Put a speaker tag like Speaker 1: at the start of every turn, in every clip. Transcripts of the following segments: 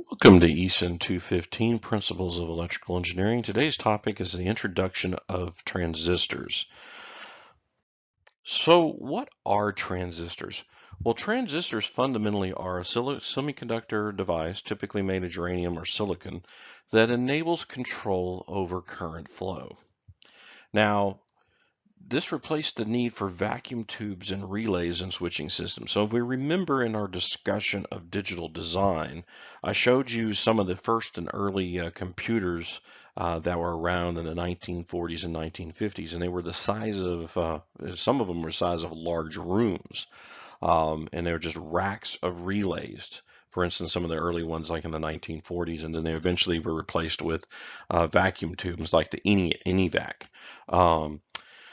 Speaker 1: Welcome to ECEN 215 Principles of Electrical Engineering. Today's topic is the introduction of transistors. So, what are transistors? Well, transistors fundamentally are a semiconductor device, typically made of germanium or silicon, that enables control over current flow. Now, this replaced the need for vacuum tubes and relays in switching systems. So if we remember in our discussion of digital design, I showed you some of the first and early computers that were around in the 1940s and 1950s, and they were the size of, some of them were the size of large rooms, and they were just racks of relays. For instance, some of the early ones like in the 1940s, and then they eventually were replaced with vacuum tubes like the ENIVAC. Um,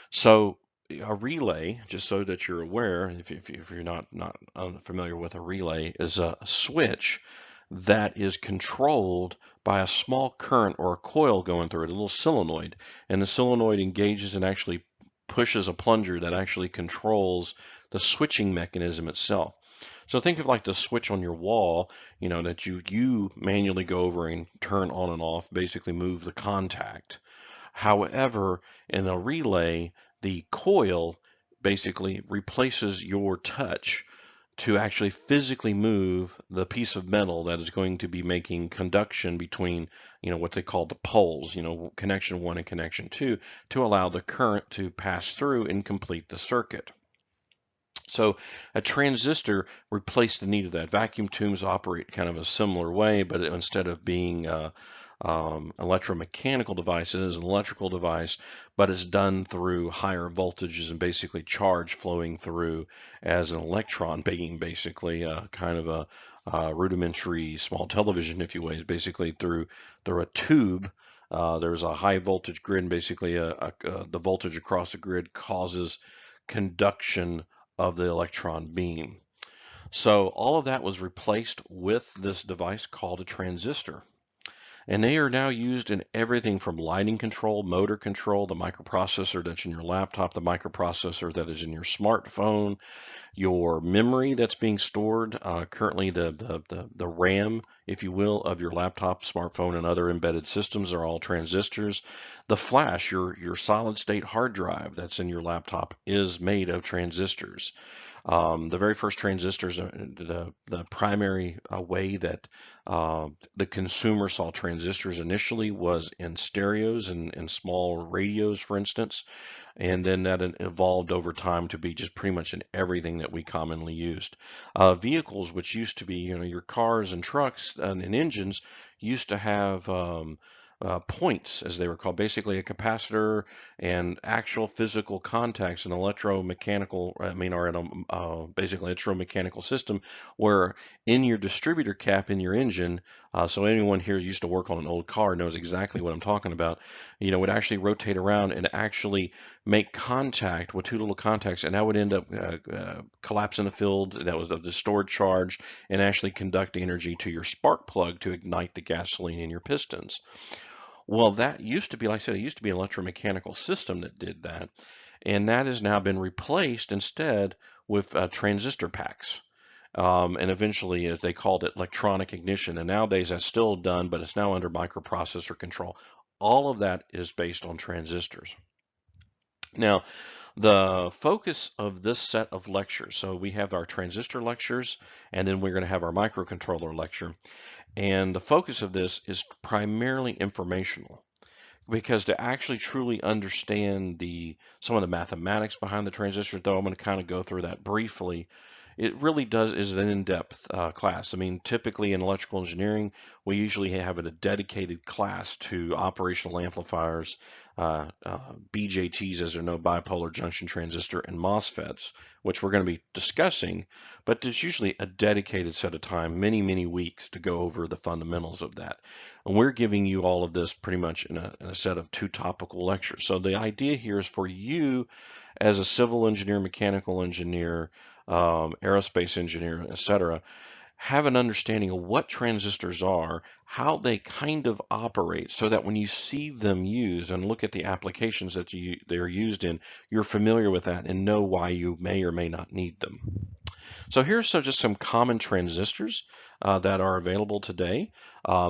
Speaker 1: so a relay, just so that you're aware, if you're not unfamiliar with a relay, is a switch that is controlled by a small current or a coil going through it, a little solenoid, and the solenoid engages and actually pushes a plunger that actually controls the switching mechanism itself. So think of like the switch on your wall, that you manually go over and turn on and off, basically move the contact. However, in a relay, the coil basically replaces your touch to actually physically move the piece of metal that is going to be making conduction between, what they call the poles, connection one and connection two, to allow the current to pass through and complete the circuit. So a transistor replaced the need of that. Vacuum tubes operate kind of a similar way, but instead of being electromechanical device, it is an electrical device, but it's done through higher voltages and basically charge flowing through as an electron, being basically kind of a rudimentary small television, if you will, basically through a tube. There's a high voltage grid, and basically the voltage across the grid causes conduction of the electron beam. So all of that was replaced with this device called a transistor. And they are now used in everything from lighting control, motor control, the microprocessor that's in your laptop, the microprocessor that is in your smartphone, your memory that's being stored, currently the RAM, if you will, of your laptop, smartphone, and other embedded systems are all transistors. The flash, your solid state hard drive that's in your laptop is made of transistors. The very first transistors, the primary way that the consumer saw transistors initially was in stereos and small radios, for instance, and then that evolved over time to be just pretty much in everything that we commonly used. Vehicles, which used to be, your cars and trucks and engines, used to have points, as they were called, basically a capacitor and actual physical contacts, an electromechanical, or in a basically electromechanical system, where in your distributor cap in your engine, so anyone here used to work on an old car knows exactly what I'm talking about, would actually rotate around and actually make contact with two little contacts, and that would end up collapsing a field that was of the stored charge and actually conduct energy to your spark plug to ignite the gasoline in your pistons. Well, that used to be, like I said, it used to be an electromechanical system that did that, and that has now been replaced instead with transistor packs. And eventually, as they called it, electronic ignition. And nowadays that's still done, but it's now under microprocessor control. All of that is based on transistors. Now, the focus of this set of lectures, so we have our transistor lectures, and then we're going to have our microcontroller lecture. And the focus of this is primarily informational, because to actually truly understand some of the mathematics behind the transistors, though I'm going to kind of go through that briefly, it really is an in-depth class. I mean, typically in electrical engineering, we usually have a dedicated class to operational amplifiers, BJTs, as they're known, bipolar junction transistor, and MOSFETs, which we're going to be discussing, but there's usually a dedicated set of time, many, many weeks, to go over the fundamentals of that. And we're giving you all of this pretty much in a set of two topical lectures. So the idea here is for you as a civil engineer, mechanical engineer, aerospace engineer, etc., have an understanding of what transistors are, how they kind of operate, so that when you see them used and look at the applications that they're used in, you're familiar with that and know why you may or may not need them. So here's just some common transistors that are available today.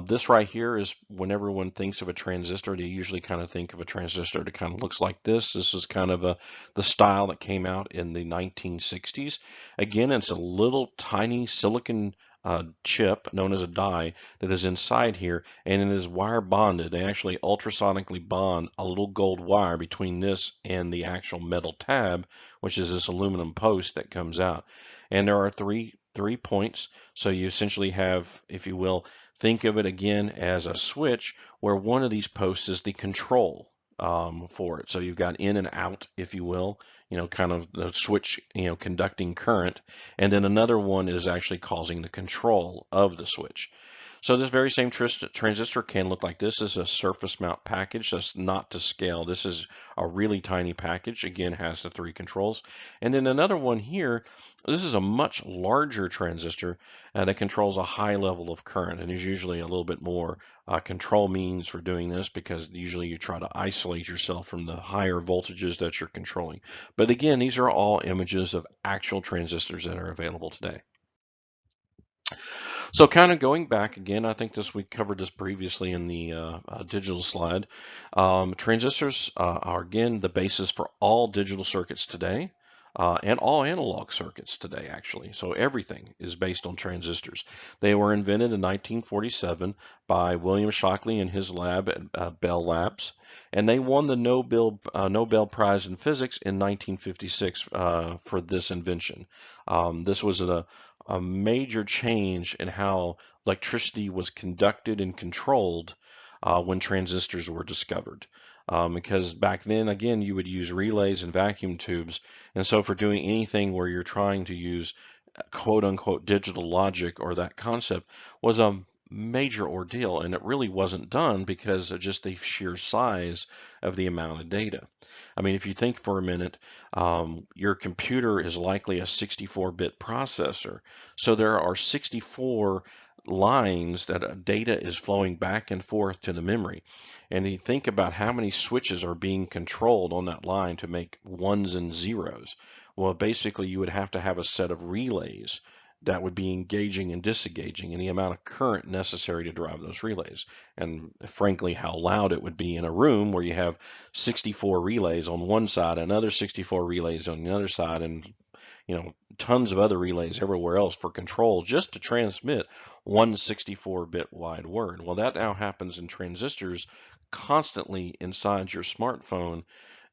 Speaker 1: This right here is when everyone thinks of a transistor, they usually kind of think of a transistor that kind of looks like this. This is kind of the style that came out in the 1960s. Again, it's a little tiny silicon chip known as a die that is inside here, and it is wire bonded. They actually ultrasonically bond a little gold wire between this and the actual metal tab, which is this aluminum post that comes out. And there are three points. So you essentially have, if you will, think of it again as a switch where one of these posts is the control for it. So you've got in and out, if you will, kind of the switch, conducting current. And then another one is actually causing the control of the switch. So this very same transistor can look like this. This is a surface mount package. That's not to scale. This is a really tiny package. Again, has the three controls. And then another one here, this is a much larger transistor that controls a high level of current. And there's usually a little bit more control means for doing this because usually you try to isolate yourself from the higher voltages that you're controlling. But again, these are all images of actual transistors that are available today. So kind of going back again, I think we covered this previously in the digital slide. Transistors are again the basis for all digital circuits today. And all analog circuits today, actually. So everything is based on transistors. They were invented in 1947 by William Shockley in his lab at Bell Labs, and they won the Nobel Prize in Physics in 1956 for this invention. This was a major change in how electricity was conducted and controlled when transistors were discovered. Because back then, again, you would use relays and vacuum tubes. And so for doing anything where you're trying to use quote unquote digital logic or that concept was a major ordeal. And it really wasn't done because of just the sheer size of the amount of data. I mean, if you think for a minute, your computer is likely a 64-bit processor. So there are 64 lines that data is flowing back and forth to the memory. And you think about how many switches are being controlled on that line to make ones and zeros. Well, basically, you would have to have a set of relays that would be engaging and disengaging and the amount of current necessary to drive those relays. And frankly, how loud it would be in a room where you have 64 relays on one side, another 64 relays on the other side, and tons of other relays everywhere else for control just to transmit one 64-bit wide word. Well, that now happens in transistors constantly inside your smartphone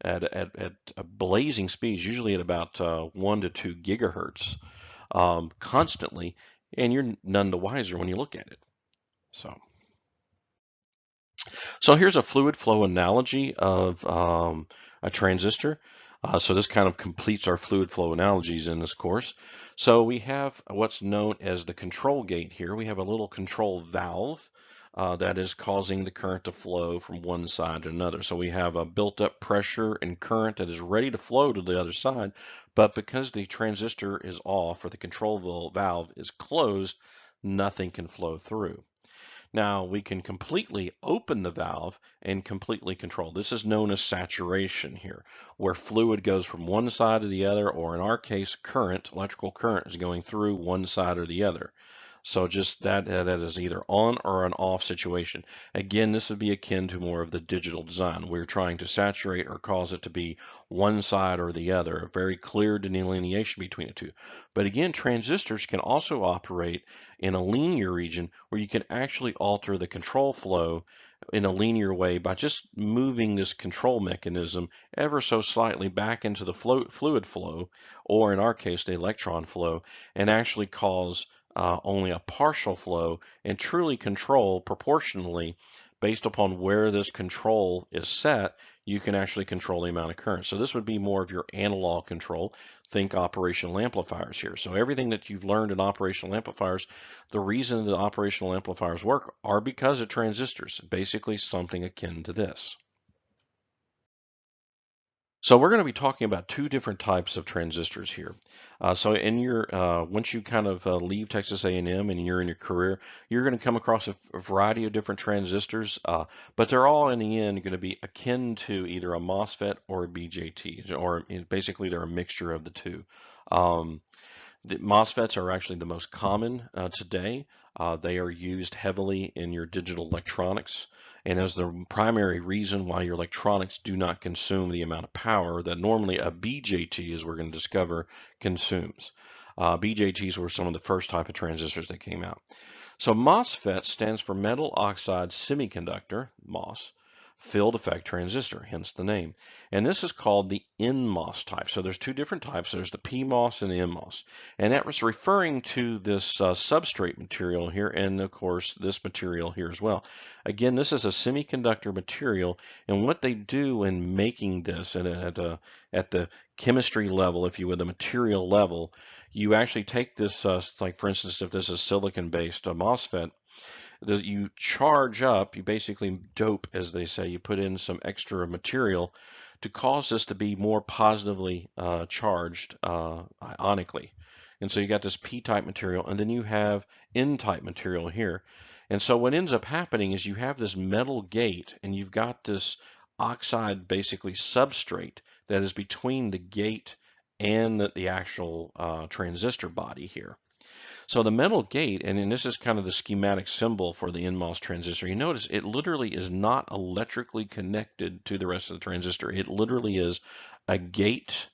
Speaker 1: at blazing speeds, usually at about 1 to 2 gigahertz constantly, and you're none the wiser when you look at it. So here's a fluid flow analogy of a transistor. So this kind of completes our fluid flow analogies in this course. So we have what's known as the control gate here. We have a little control valve that is causing the current to flow from one side to another. So we have a built up pressure and current that is ready to flow to the other side, but because the transistor is off or the control valve is closed, nothing can flow through. Now we can completely open the valve and completely control. This is known as saturation here, where fluid goes from one side to the other, or in our case, electrical current is going through one side or the other. So just that is either on or an off situation. Again, this would be akin to more of the digital design. We're trying to saturate or cause it to be one side or the other, a very clear delineation between the two. But again, transistors can also operate in a linear region where you can actually alter the control flow in a linear way by just moving this control mechanism ever so slightly back into the fluid flow, or in our case, the electron flow, and actually cause only a partial flow and truly control proportionally based upon where this control is set. You can actually control the amount of current. So this would be more of your analog control. Think operational amplifiers here. So everything that you've learned in operational amplifiers, the reason that operational amplifiers work are because of transistors, basically something akin to this. So we're going to be talking about two different types of transistors here. So in your once you kind of leave Texas A&M and you're in your career, you're going to come across a variety of different transistors, but they're all in the end going to be akin to either a MOSFET or a BJT, or basically they're a mixture of the two. Um, The MOSFETs are actually the most common today. They are used heavily in your digital electronics, and as the primary reason why your electronics do not consume the amount of power that normally a BJT, as we're going to discover, consumes. BJTs were some of the first type of transistors that came out. So MOSFET stands for metal oxide semiconductor, MOS, field effect transistor, hence the name. And this is called the NMOS type. So there's two different types. There's the PMOS and the NMOS. And that was referring to this substrate material here, and of course this material here as well. Again, this is a semiconductor material, and what they do in making this, and at the chemistry level, if you would, the material level, you actually take this, like for instance, if this is silicon-based MOSFET, you charge up, you basically dope, as they say, you put in some extra material to cause this to be more positively charged ionically. And so you got this P-type material, and then you have N-type material here. And so what ends up happening is you have this metal gate, and you've got this oxide, basically substrate, that is between the gate and the actual transistor body here. So the metal gate, and then this is kind of the schematic symbol for the NMOS transistor. You notice it literally is not electrically connected to the rest of the transistor. It literally is a gate,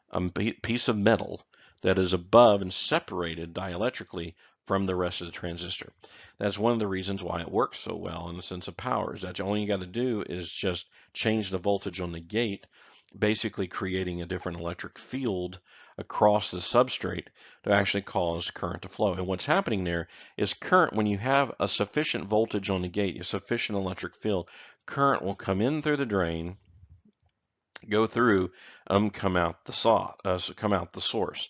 Speaker 1: a piece of metal that is above and separated dielectrically from the rest of the transistor. That's one of the reasons why it works so well in the sense of power, is that all you got to do is just change the voltage on the gate, basically creating a different electric field across the substrate to actually cause current to flow. And what's happening there is current, when you have a sufficient voltage on the gate, a sufficient electric field, current will come in through the drain, go through, come out the source.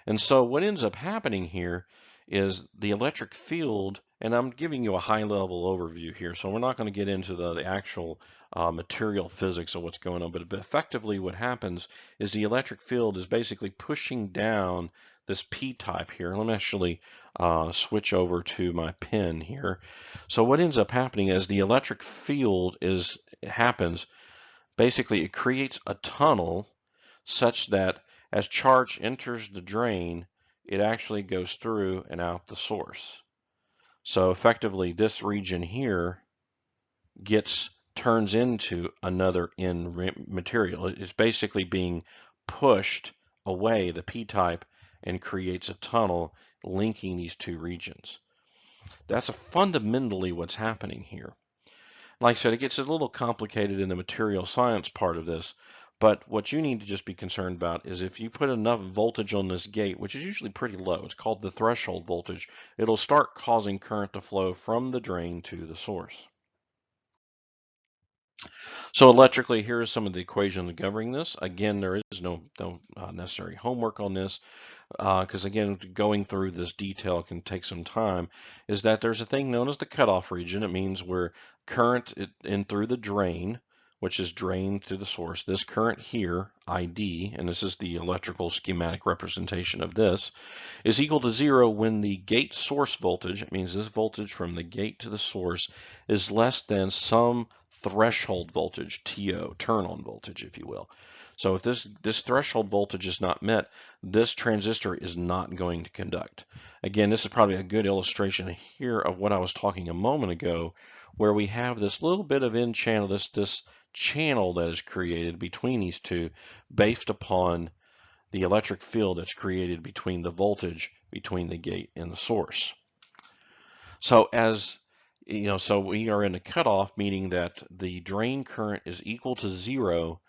Speaker 1: And so what ends up happening here is the electric field, and I'm giving you a high level overview here, so we're not going to get into the actual material physics of what's going on, but effectively what happens is the electric field is basically pushing down this P-type here. Let me actually switch over to my pen here. So what ends up happening is the electric field happens, basically it creates a tunnel such that as charge enters the drain, it actually goes through and out the source. So effectively, this region here turns into another N material. It's basically being pushed away, the P-type, and creates a tunnel linking these two regions. That's fundamentally what's happening here. Like I said, it gets a little complicated in the material science part of this, but what you need to just be concerned about is if you put enough voltage on this gate, which is usually pretty low, it's called the threshold voltage, it'll start causing current to flow from the drain to the source. So electrically, here are some of the equations governing this. Again, there is no necessary homework on this, because again, going through this detail can take some time, is that there's a thing known as the cutoff region. It means where current in through the drain, which is drained to the source. This current here, ID, and this is the electrical schematic representation of this, is equal to 0 when the gate source voltage, it means this voltage from the gate to the source, is less than some threshold voltage, TO, turn on voltage, if you will. So if this threshold voltage is not met, this transistor is not going to conduct. Again, this is probably a good illustration here of what I was talking a moment ago, where we have this little bit of N channel, this channel that is created between these two based upon the electric field that's created between the voltage between the gate and the source. So so we are in a cutoff, meaning that the drain current is equal to 0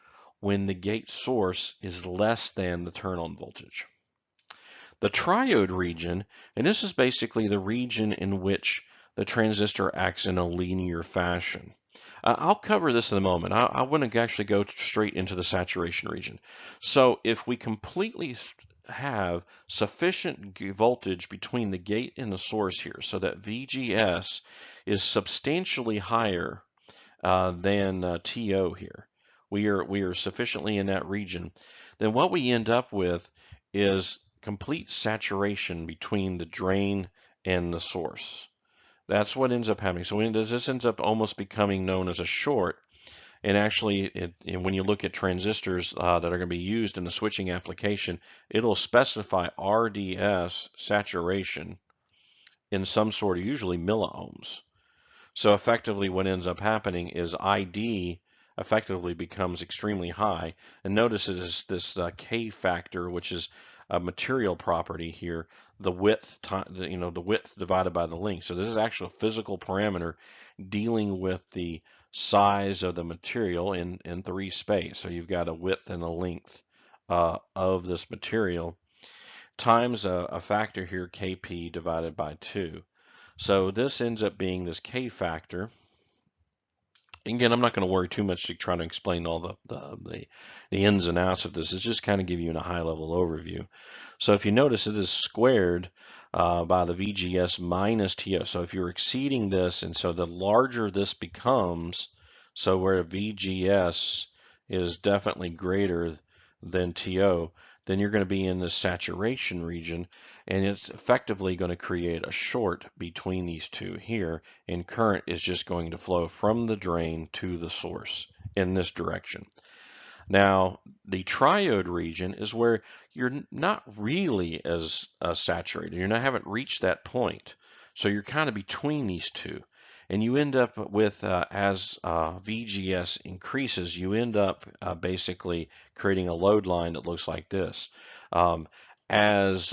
Speaker 1: when the gate source is less than the turn-on voltage. The triode region, and this is basically the region in which the transistor acts in a linear fashion. I'll cover this in a moment. I want to actually go straight into the saturation region. So if we completely have sufficient voltage between the gate and the source here, so that VGS is substantially higher than TO here, we are sufficiently in that region, then what we end up with is complete saturation between the drain and the source. That's what ends up happening. So this ends up almost becoming known as a short. And actually, when you look at transistors that are going to be used in the switching application, it'll specify RDS saturation in some sort of usually milliohms. So effectively what ends up happening is ID effectively becomes extremely high. And notice it is this K factor, which is a material property here, the width, the width divided by the length. So this is actually a physical parameter dealing with the size of the material in 3 space. So you've got a width and a length of this material times a factor here, Kp divided by 2. So this ends up being this K factor. Again, I'm not going to worry too much to try to explain all the ins and outs of this. It's just kind of give you a high level overview. So if you notice, it is squared by the VGS minus TO. So if you're exceeding this, and so the larger this becomes, so where VGS is definitely greater than TO, then you're going to be in the saturation region, and it's effectively going to create a short between these two here, and current is just going to flow from the drain to the source in this direction. Now, the triode region is where you're not really as saturated. You haven't reached that point. So you're kind of between these two. And you end up with, as VGS increases, you end up basically creating a load line that looks like this. As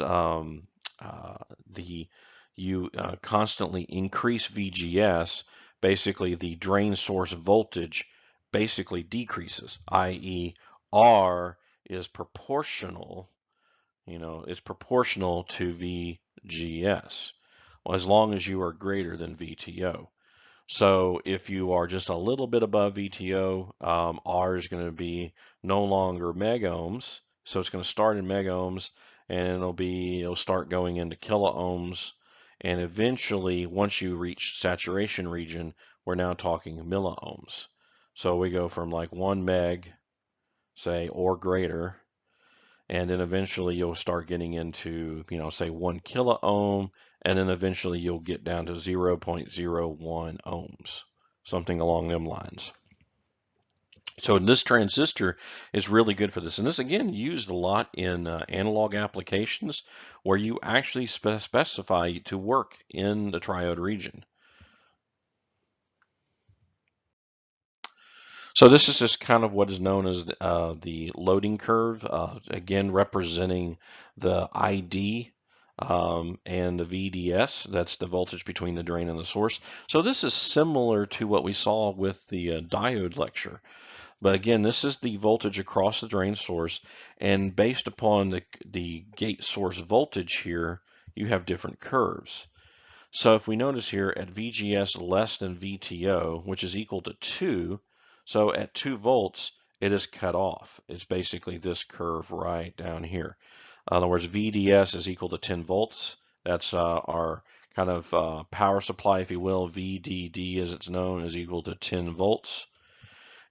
Speaker 1: you constantly increase VGS, basically the drain source voltage basically decreases, i.e. R is proportional, it's proportional to VGS, well, as long as you are greater than VTO. So if you are just a little bit above VTO, R is going to be no longer megohms. So it's going to start in megohms, and it'll start going into kiloohms. And eventually, once you reach saturation region, we're now talking milliohms. So we go from like 1 meg, say, or greater, and then eventually you'll start getting into, say 1 kiloohm, and then eventually you'll get down to 0.01 ohms, something along them lines. So this transistor is really good for this. And this, again, used a lot in analog applications where you actually specify to work in the triode region. So this is just kind of what is known as the loading curve, again representing the ID and the VDS, that's the voltage between the drain and the source. So this is similar to what we saw with the diode lecture. But again, this is the voltage across the drain source, and based upon the gate source voltage here, you have different curves. So if we notice here at VGS less than VTO, which is equal to 2, so at 2 volts, it is cut off. It's basically this curve right down here. In other words, VDS is equal to 10 volts. That's our kind of power supply, if you will. VDD, as it's known, is equal to 10 volts.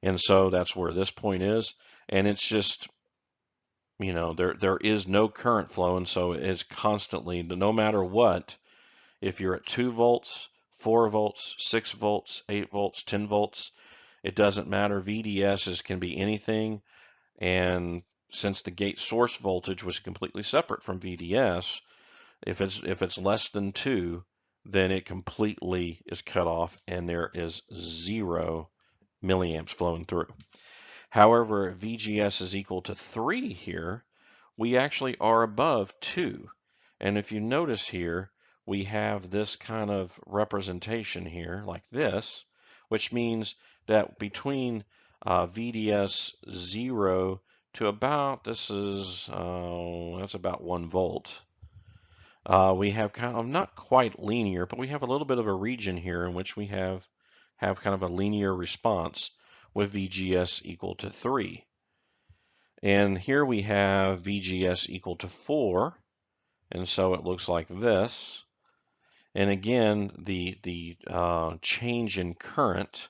Speaker 1: And so that's where this point is. And it's just, there is no current flow. And so it's constantly, no matter what, if you're at 2 volts, 4 volts, 6 volts, 8 volts, 10 volts, it doesn't matter. VDS can be anything. And since the gate source voltage was completely separate from VDS, if it's less than 2, then it completely is cut off and there is 0 milliamps flowing through. However, if VGS is equal to 3 here, we actually are above 2. And if you notice here, we have this kind of representation here, like this, which means that between VDS 0 to about, that's about 1 volt, we have kind of not quite linear, but we have a little bit of a region here in which we have kind of a linear response with VGS equal to 3. And here we have VGS equal to 4, and so it looks like this. And again, the change in current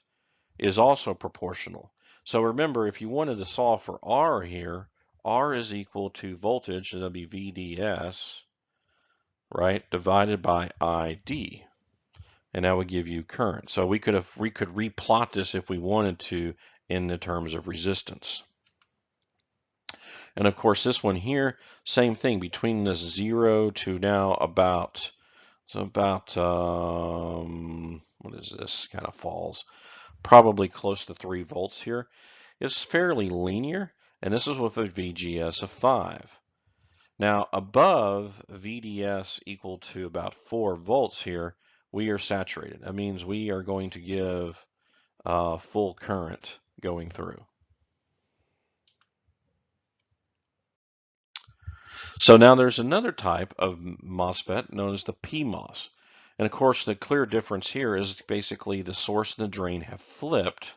Speaker 1: is also proportional. So remember, if you wanted to solve for R here, R is equal to voltage, and that'll be VDS, right, divided by ID. And that would give you current. So we could replot this if we wanted to in the terms of resistance. And of course, this one here, same thing, between this 0 to now about, what is this, kind of falls, probably close to 3 volts here. It's fairly linear, and this is with a VGS of 5. Now, above VDS equal to about 4 volts here, we are saturated. That means we are going to give full current going through. So now there's another type of MOSFET known as the PMOS. And of course, the clear difference here is basically the source and the drain have flipped.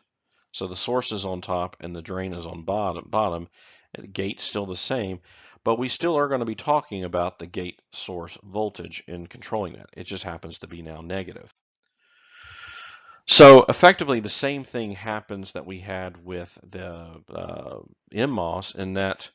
Speaker 1: So the source is on top and the drain is on bottom. The gate's still the same, but we still are going to be talking about the gate source voltage in controlling that. It just happens to be now negative. So effectively, the same thing happens that we had with the MMOS, in that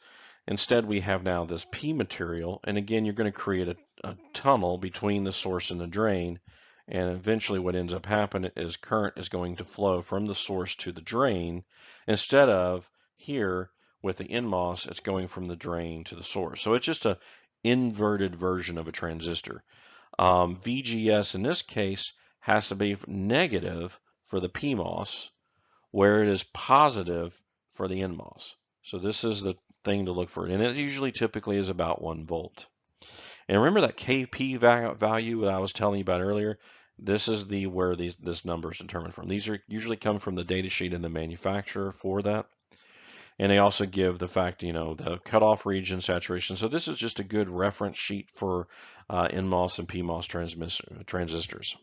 Speaker 1: instead we have now this P material, and again, you're going to create a tunnel between the source and the drain, and eventually what ends up happening is current is going to flow from the source to the drain, instead of here with the NMOS, it's going from the drain to the source. So it's just an inverted version of a transistor. VGS in this case has to be negative for the PMOS, where it is positive for the NMOS. So this is the thing to look for, and it usually typically is about 1 volt. And remember that KP value that I was telling you about earlier? This is where this number is determined from. These are usually come from the data sheet and the manufacturer for that. And they also give the fact, the cutoff region, saturation. So this is just a good reference sheet for NMOS and PMOS transistors.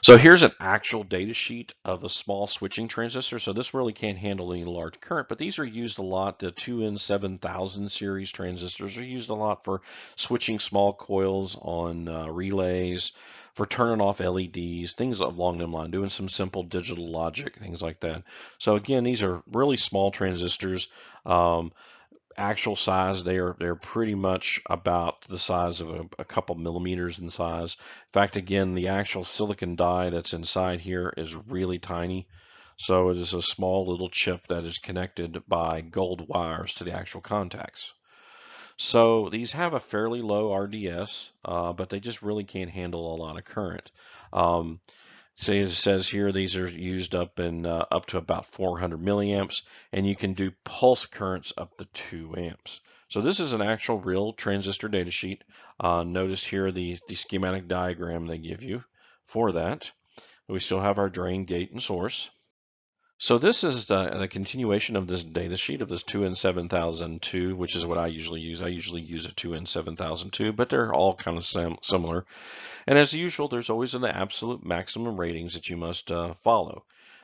Speaker 1: So here's an actual data sheet of a small switching transistor. So this really can't handle any large current, but these are used a lot. The 2N7000 series transistors are used a lot for switching small coils on relays, for turning off LEDs, things along them lines, doing some simple digital logic, things like that. So again, these are really small transistors. Actual size, they're pretty much about the size of a couple millimeters in size. In fact, again, the actual silicon die that's inside here is really tiny. So it is a small little chip that is connected by gold wires to the actual contacts. So these have a fairly low RDS, but they just really can't handle a lot of current. See, it says here these are used up to about 400 milliamps, and you can do pulse currents up to 2 amps. So this is an actual real transistor data sheet. Notice here the schematic diagram they give you for that. We still have our drain, gate, and source. So this is the continuation of this data sheet of this 2N7002, which is what I usually use. I usually use a 2N7002, but they're all kind of similar. And as usual, there's always an absolute maximum ratings that you must follow.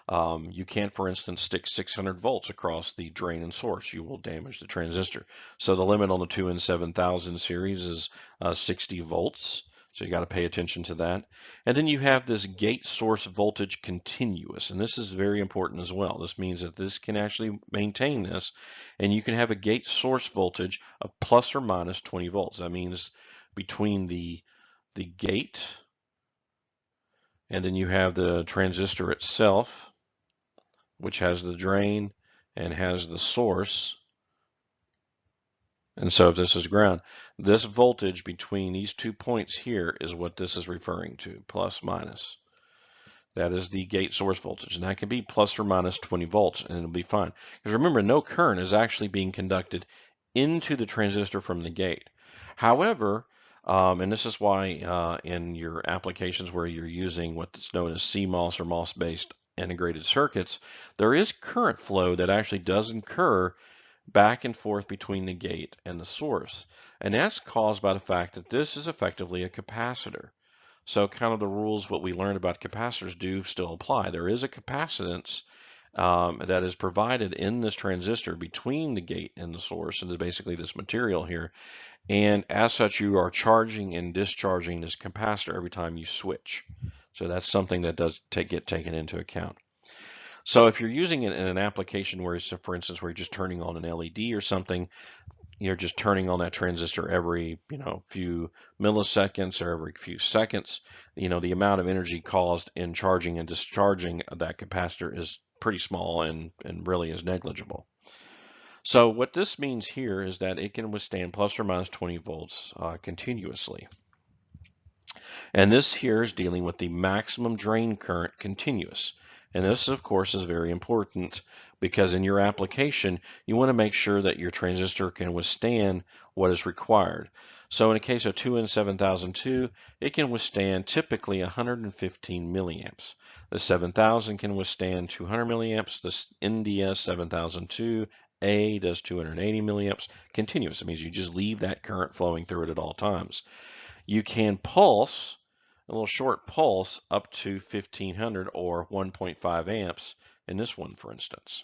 Speaker 1: You can't, for instance, stick 600 volts across the drain and source. You will damage the transistor. So the limit on the 2N7000 series is 60 volts. So you got to pay attention to that. And then you have this gate source voltage continuous, and this is very important as well. This means that this can actually maintain this, and you can have a gate source voltage of plus or minus 20 volts. That means between the gate, and then you have the transistor itself, which has the drain and has the source. And so if this is ground, this voltage between these 2 points here is what this is referring to, plus minus. That is the gate source voltage, and that can be plus or minus 20 volts, and it'll be fine. Because remember, no current is actually being conducted into the transistor from the gate. However, and this is why in your applications where you're using what's known as CMOS or MOS-based integrated circuits, there is current flow that actually does occur back and forth between the gate and the source. And that's caused by the fact that this is effectively a capacitor. So kind of the rules, what we learned about capacitors do still apply. There is a capacitance that is provided in this transistor between the gate and the source, and basically this material here. And as such, you are charging and discharging this capacitor every time you switch. So that's something that does get taken into account. So if you're using it in an application where, for instance, where you're just turning on an LED or something, you're just turning on that transistor every, few milliseconds or every few seconds. The amount of energy caused in charging and discharging that capacitor is pretty small and really is negligible. So what this means here is that it can withstand plus or minus 20 volts continuously. And this here is dealing with the maximum drain current continuous. And this, of course, is very important because in your application, you want to make sure that your transistor can withstand what is required. So in a case of 2N7002, it can withstand typically 115 milliamps. The 7000 can withstand 200 milliamps. The NDS 7002A does 280 milliamps. Continuous. It means you just leave that current flowing through it at all times. You can pulse a little short pulse up to 1500 or 1.5 amps in this one, for instance.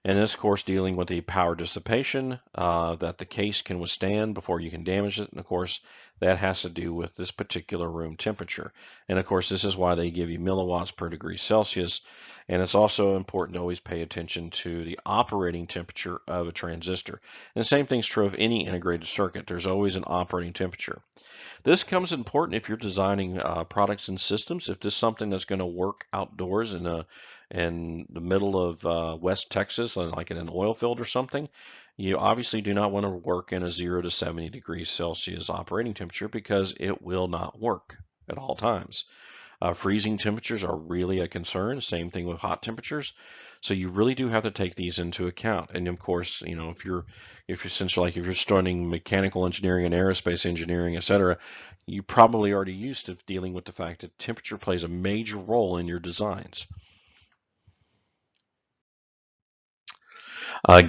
Speaker 1: And this, of course, dealing with the power dissipation that the case can withstand before you can damage it. And of course, that has to do with this particular room temperature. And of course, this is why they give you milliwatts per degree Celsius. And it's also important to always pay attention to the operating temperature of a transistor. And the same thing's true of any integrated circuit. There's always an operating temperature. This comes important if you're designing products and systems. If this is something that's going to work outdoors in the middle of West Texas, like in an oil field or something, you obviously do not want to work in a 0 to 70 degrees Celsius operating temperature because it will not work at all times. Freezing temperatures are really a concern. Same thing with hot temperatures. So you really do have to take these into account. And of course, if you're studying mechanical engineering and aerospace engineering, etc., you're probably already used to dealing with the fact that temperature plays a major role in your designs.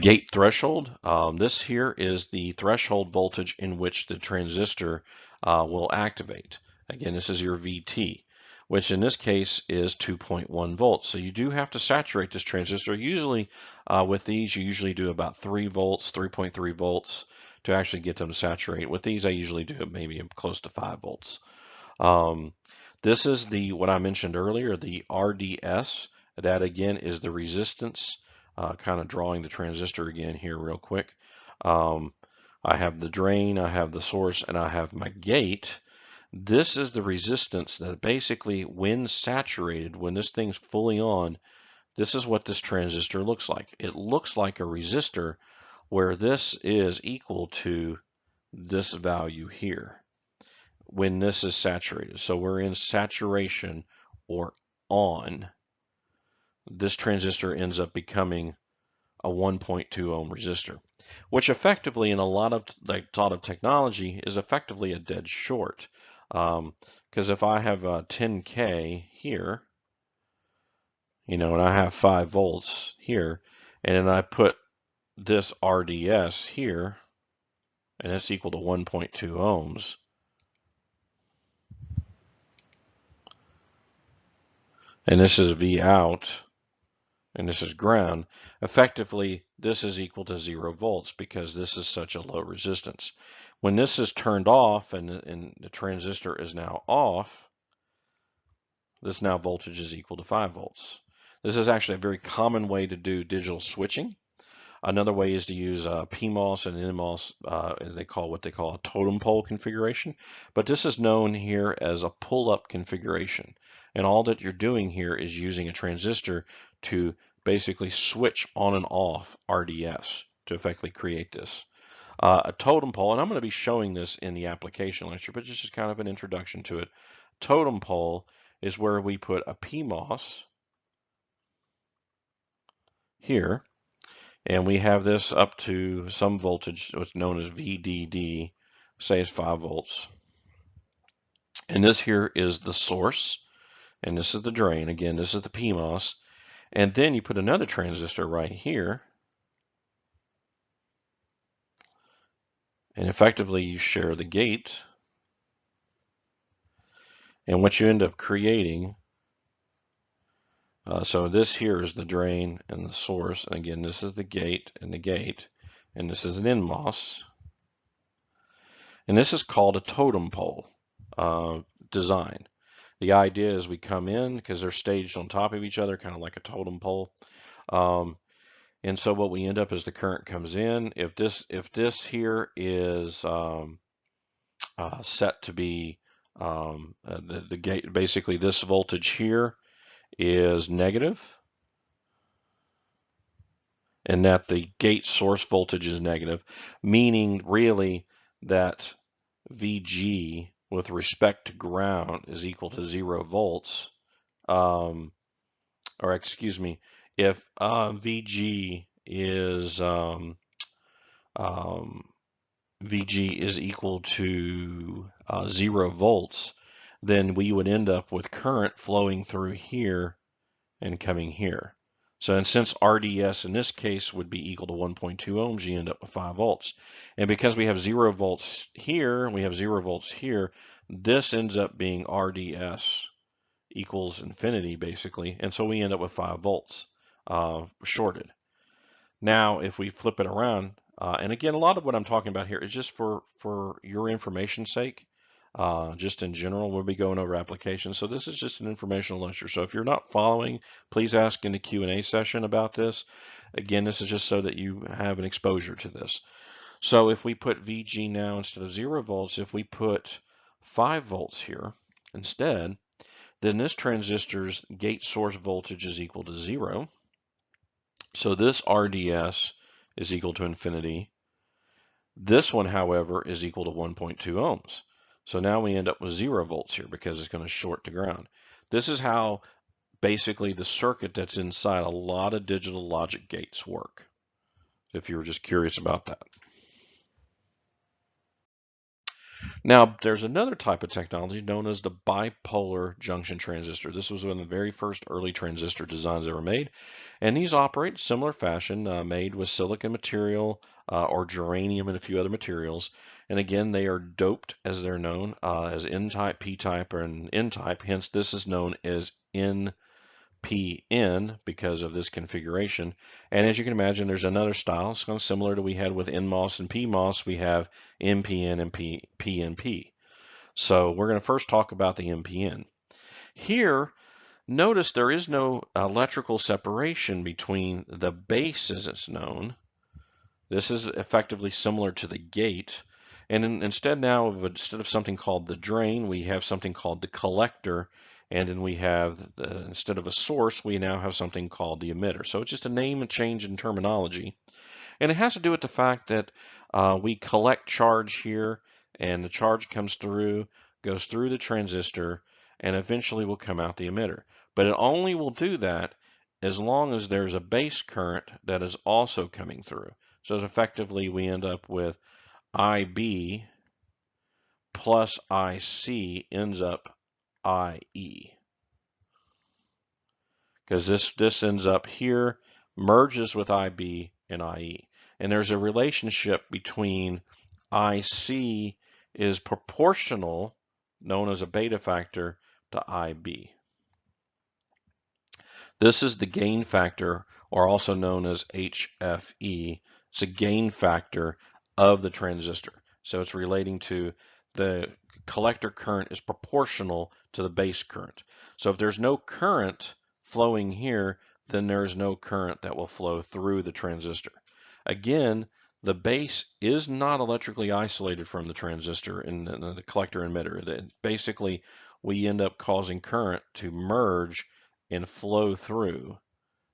Speaker 1: Gate threshold. This here is the threshold voltage in which the transistor will activate. Again, this is your VT, which in this case is 2.1 volts. So you do have to saturate this transistor. Usually with these, you usually do about 3 volts, 3.3 volts to actually get them to saturate. With these, I usually do maybe close to 5 volts. This is what I mentioned earlier, the RDS. That again is the resistance. Kind of drawing the transistor again here real quick. I have the drain, I have the source, and I have my gate. This is the resistance that basically, when saturated, when this thing's fully on, this is what this transistor looks like. It looks like a resistor where this is equal to this value here when this is saturated. So we're in saturation or on. This transistor ends up becoming a 1.2 ohm resistor, which effectively in a lot of technology is effectively a dead short. Because if I have a 10K here, and I have 5 volts here, and then I put this RDS here, and it's equal to 1.2 ohms, and this is V out, and this is ground, effectively this is equal to 0 volts because this is such a low resistance. When this is turned off and the transistor is now off, this now voltage is equal to 5 volts. This is actually a very common way to do digital switching. Another way is to use PMOS and NMOS, as what they call a totem pole configuration. But this is known here as a pull-up configuration. And all that you're doing here is using a transistor to basically switch on and off RDS to effectively create this. A totem pole, and I'm going to be showing this in the application lecture, but this is kind of an introduction to it. Totem pole is where we put a PMOS here. And we have this up to some voltage, what's known as VDD, say it's 5 volts. And this here is the source, and this is the drain. Again, this is the PMOS. And then you put another transistor right here. And effectively, you share the gate. And what you end up creating, so this here is the drain and the source. And again, this is the gate. And this is an NMOS. And this is called a totem pole design. The idea is we come in because they're staged on top of each other, kind of like a totem pole. And so what we end up is the current comes in. If this here is set to be the gate, basically this voltage here is negative, and that the gate source voltage is negative, meaning really that VG with respect to ground is equal to 0 volts. Or excuse me, if VG is VG is equal to 0 volts, then we would end up with current flowing through here and coming here. So, and since RDS in this case would be equal to 1.2 ohms, you end up with 5 volts. And because we have 0 volts here, we have 0 volts here, this ends up being RDS equals infinity, basically. And so we end up with 5 volts shorted. Now, if we flip it around, and again, a lot of what I'm talking about here is just for your information's sake. Just in general, we'll be going over applications. So this is just an informational lecture. So if you're not following, please ask in the Q&A session about this. Again, this is just so that you have an exposure to this. So if we put VG now instead of 0 volts, if we put 5 volts here instead, then this transistor's gate source voltage is equal to 0. So this RDS is equal to infinity. This one, however, is equal to 1.2 ohms. So now we end up with 0 volts here because it's going to short to ground. This is how basically the circuit that's inside a lot of digital logic gates work, if you were just curious about that. Now, there's another type of technology known as the bipolar junction transistor. This was one of the very first early transistor designs ever made. And these operate in similar fashion, made with silicon material or germanium and a few other materials. And again, they are doped, as they're known, as N-type, P-type, and N-type. Hence, this is known as NPN because of this configuration. And as you can imagine, there's another style. It's kind of similar to we had with NMOS and PMOS. We have NPN and PNP. So we're going to first talk about the NPN. Here, notice there is no electrical separation between the base, as it's known. This is effectively similar to the gate. And instead now, instead of something called the drain, we have something called the collector. And then we have, instead of a source, we now have something called the emitter. So it's just a name and change in terminology. And it has to do with the fact that we collect charge here, and the charge comes through, goes through the transistor, and eventually will come out the emitter. But it only will do that as long as there's a base current that is also coming through. So effectively, we end up with IB plus IC ends up IE. Because this ends up here, merges with IB and IE. And there's a relationship between IC is proportional, known as a beta factor, to IB. This is the gain factor, or also known as HFE. It's a gain factor of the transistor. So it's relating to the collector current is proportional to the base current. So if there's no current flowing here, then there's no current that will flow through the transistor. Again, the base is not electrically isolated from the transistor in the collector emitter. Basically, we end up causing current to merge and flow through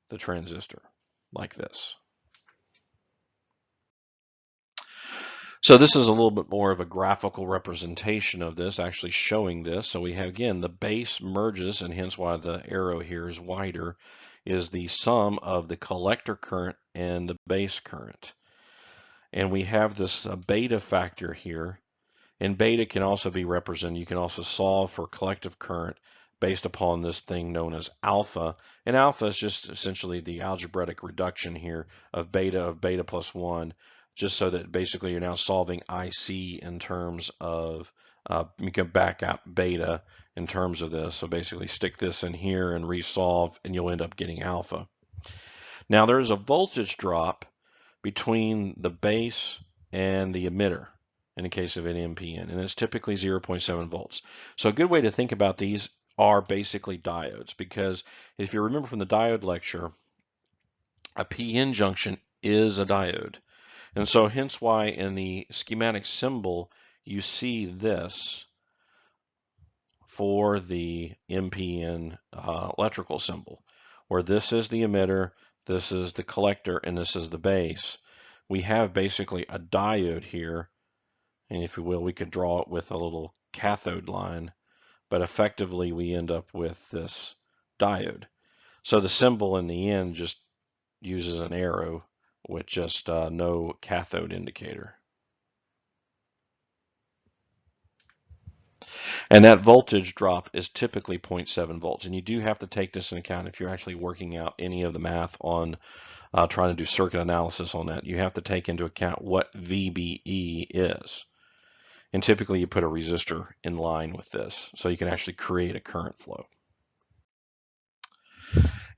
Speaker 1: the transistor like this. So this is a little bit more of a graphical representation of this, actually showing this. So we have, again, the base merges, and hence why the arrow here is wider, is the sum of the collector current and the base current. And we have this beta factor here, and beta can also be represented. You can also solve for collective current based upon this thing known as alpha. And alpha is just essentially the algebraic reduction here of beta plus 1, just so that basically you're now solving IC in terms of, you can back out beta in terms of this. So basically stick this in here and resolve, and you'll end up getting alpha. Now there's a voltage drop between the base and the emitter in the case of an NPN, and it's typically 0.7 volts. So a good way to think about these are basically diodes, because if you remember from the diode lecture, A p-n junction is a diode. And so hence why in the schematic symbol you see this for the MPN electrical symbol, where this is the emitter, this is the collector, and this is the base. We have basically a diode here, and if you will, we could draw it with a little cathode line, but effectively we end up with this diode. So the symbol in the end just uses an arrow with just no cathode indicator. And that voltage drop is typically 0.7 volts. And you do have to take this into account if you're actually working out any of the math on trying to do circuit analysis on that. You have to take into account what VBE is. And typically you put a resistor in line with this so you can actually create a current flow.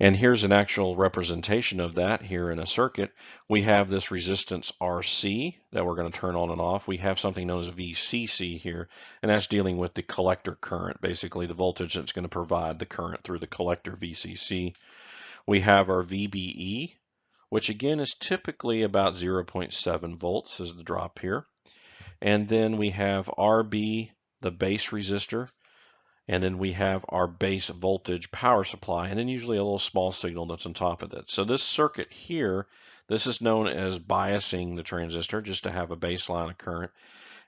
Speaker 1: And here's an actual representation of that here in a circuit. We have this resistance RC that we're going to turn on and off. We have something known as VCC here, and that's dealing with the collector current, basically the voltage that's going to provide the current through the collector VCC. We have our VBE, which again is typically about 0.7 volts is the drop here. And then we have RB, the base resistor. And then we have our base voltage power supply, and then usually a little small signal that's on top of it. So this circuit here, this is known as biasing the transistor, just to have a baseline of current.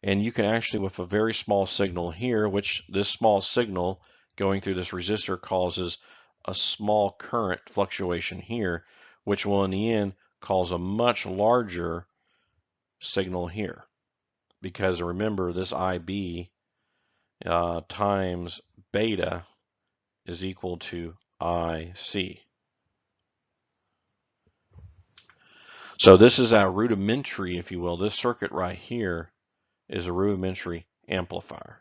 Speaker 1: And you can actually, with a very small signal here, which this small signal going through this resistor causes a small current fluctuation here, which will in the end cause a much larger signal here. Because remember, this IB times beta is equal to IC. So this is our rudimentary, if you will. This circuit right here is a rudimentary amplifier.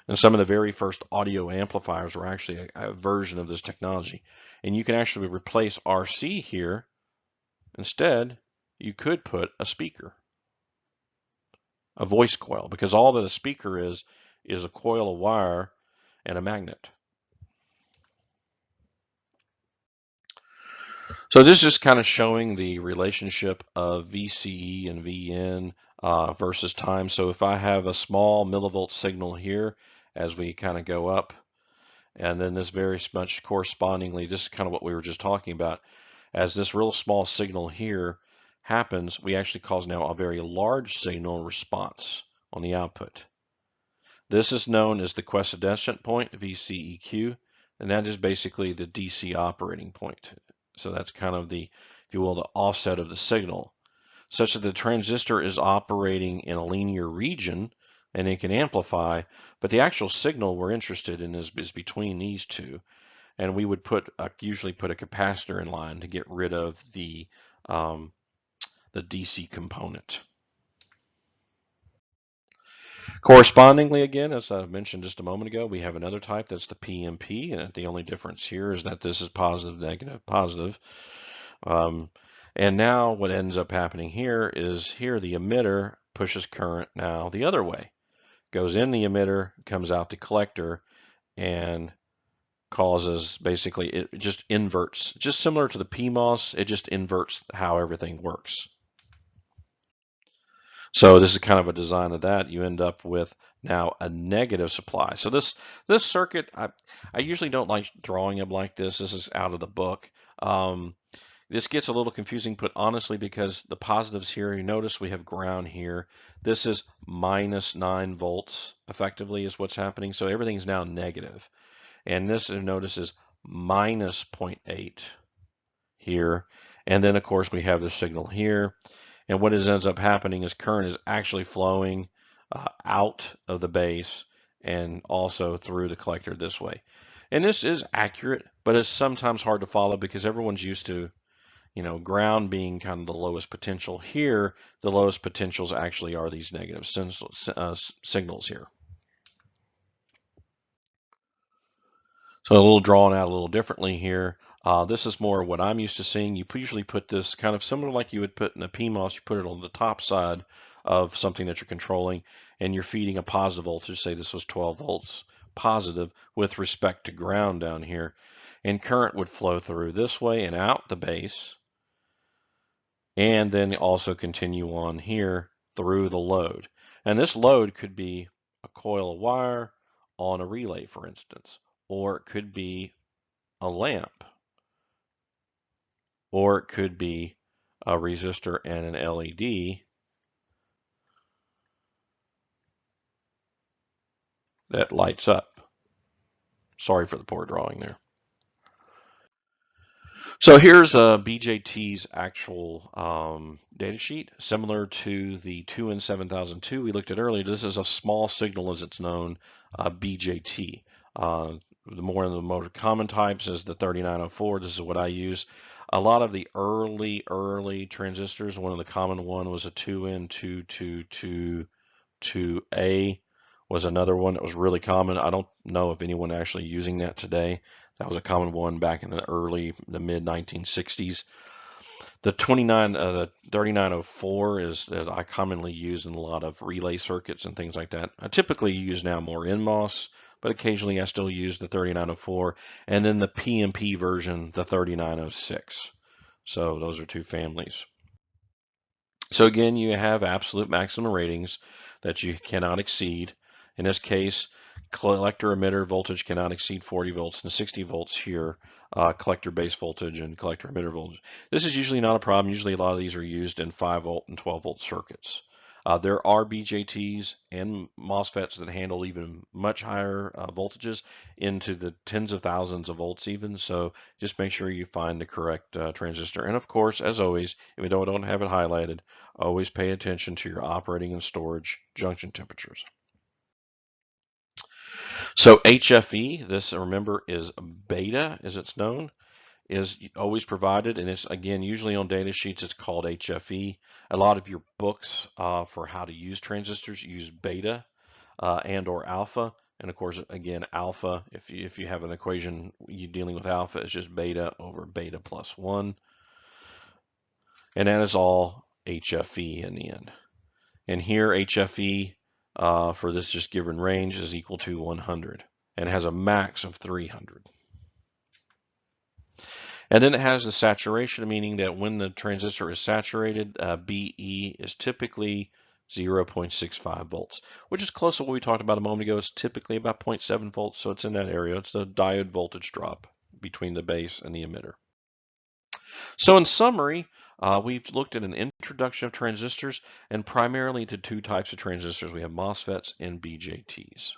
Speaker 1: And some of the very first audio amplifiers were actually a version of this technology. And you can actually replace RC here. Instead, you could put a speaker, a voice coil, because all that a speaker is a coil of wire and a magnet. So this is kind of showing the relationship of VCE and VN versus time. So if I have a small millivolt signal here as we kind of go up, and then this very much correspondingly, this is kind of what we were just talking about, as this real small signal here happens, we actually cause now a very large signal response on the output. This is known as the quiescent point, VCEQ, and that is basically the DC operating point. So that's kind of the, if you will, the offset of the signal, such that the transistor is operating in a linear region and it can amplify, but the actual signal we're interested in is between these two. And we would usually put a capacitor in line to get rid of the DC component. Correspondingly, again, as I mentioned just a moment ago, we have another type that's the PMP, and the only difference here is that this is positive, negative, positive. And now what ends up happening here is here the emitter pushes current now the other way. Goes in the emitter, comes out the collector, and causes basically, it just inverts. Just similar to the PMOS, it just inverts how everything works. So this is kind of a design of that. You end up with now a negative supply. So this circuit, I usually don't like drawing them like this. This is out of the book. This gets a little confusing, but honestly, because the positives here, you notice we have ground here. This is minus 9 volts, effectively, is what's happening. So everything's now negative. And this, notice, is minus 0.8 here. And then, of course, we have the signal here. And what ends up happening is current is actually flowing out of the base and also through the collector this way. And this is accurate, but it's sometimes hard to follow because everyone's used to, you know, ground being kind of the lowest potential. Here, the lowest potentials actually are these negative signals here. So a little drawn out a little differently here. This is more what I'm used to seeing. You usually put this kind of similar like you would put in a PMOS. You put it on the top side of something that you're controlling, and you're feeding a positive voltage. Say this was 12 volts positive with respect to ground down here. And current would flow through this way and out the base, and then also continue on here through the load. And this load could be a coil of wire on a relay, for instance, or it could be a lamp, or it could be a resistor and an LED that lights up. Sorry for the poor drawing there. So here's BJT's actual data sheet, similar to the 2N7002 we looked at earlier. This is a small signal, as it's known, BJT. The more of the more common types is the 3904. This is what I use. A lot of the early transistors, one of the common one was a 2N2222A was another one that was really common. I don't know if anyone actually using that today. That was a common one back in the mid 1960s. The 3904 is I commonly use in a lot of relay circuits and things like that. I typically use now more NMOS, but occasionally I still use the 3904, and then the PMP version, the 3906. So those are two families. So again, you have absolute maximum ratings that you cannot exceed. In this case, collector emitter voltage cannot exceed 40 volts and 60 volts here, collector base voltage and collector emitter voltage. This is usually not a problem. Usually a lot of these are used in 5 volt and 12 volt circuits. There are BJTs and MOSFETs that handle even much higher voltages into the tens of thousands of volts even. So just make sure you find the correct transistor. And of course, as always, if you don't have it highlighted, always pay attention to your operating and storage junction temperatures. So HFE, this remember is beta as it's known, is always provided, and it's again usually on data sheets it's called HFE. A lot of your books for how to use transistors use beta and or alpha, and of course again alpha, if you have an equation you dealing with alpha, it's just beta over beta plus 1, and that is all HFE in the end. And here HFE for this just given range is equal to 100 and has a max of 300. And then it has the saturation, meaning that when the transistor is saturated, BE is typically 0.65 volts, which is close to what we talked about a moment ago. It's typically about 0.7 volts, so it's in that area. It's the diode voltage drop between the base and the emitter. So in summary, we've looked at an introduction of transistors and primarily to two types of transistors. We have MOSFETs and BJTs.